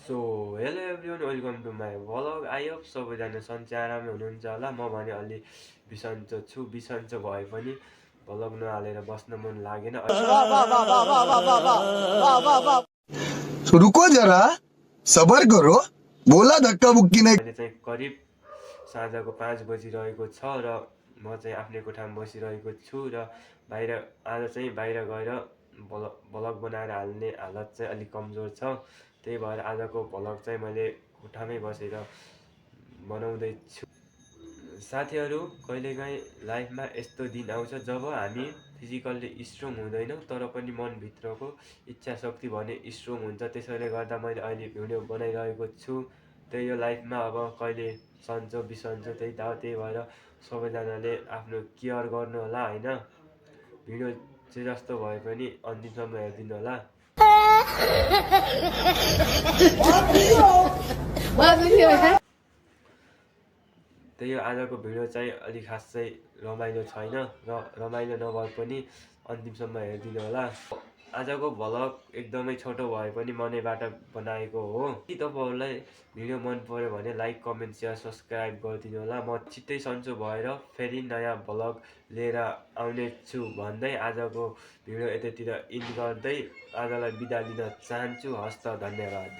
So hello everyone, welcome to my vlog. I hope सबैजना सन्चै आरामै हुनुहुन्छ होला। म भने अलि बिसन्चो छु। बिसन्चो भए पनि भ्लग नहालेर बस्न मन लागेन। रुको जरा सबर करो बोला धक्का बुक्की नहीं। अहिले चाहिँ करिब साँझको 5 बजिरहेको छ र म चाहिँ आफ्नै कोठामा बसिरहेको छु र बाहिर आज चाहिँ बाहिर गएर भ्लग बनाएर हाल्ने हालत चाहिँ अलिक कमजोर छ। त्यही भएर आजको भ्लग चाहिँ मैले कोठामै बसेर बनाउँदैछु। साथीहरू, कहिलेकाहीँ लाइफमा यस्तो दिन आउँछ जब हामी फिजिकल्ली स्ट्रङ हुँदैनौँ तर पनि मनभित्रको इच्छा शक्ति भने स्ट्रङ हुन्छ। त्यसैले गर्दा मैले अहिले भिडियो बनाइरहेको छु। त्यही हो लाइफमा, अब कहिले सन्चो बिसन्चो त्यही त हो। त्यही भएर सबैजनाले आफ्नो केयर गर्नु होला होइन। भिडियो चाहिँ जस्तो भए पनि अन्तिमसम्म हेरिदिनु होला। त्यही हो, आजको भिडियो चाहिँ अलि खासै रमाइलो छैन र रमाइलो नभए पनि अन्तिमसम्म हेरिदिनु होला। आजको भ्लग एकदमै छोटो भए पनि मनैबाट बनाएको हो। के तपाईँहरूलाई भिडियो मन पर्यो भने लाइक कमेन्ट सेयर सब्सक्राइब गरिदिनु होला। म छिट्टै सन्चो भएर फेरि नयाँ भ्लग लिएर आउने छु भन्दै आजको भिडियो यतैतिर इन्ड गर्दै आजलाई बिदा लिन चाहन्छु। हस्त, धन्यवाद।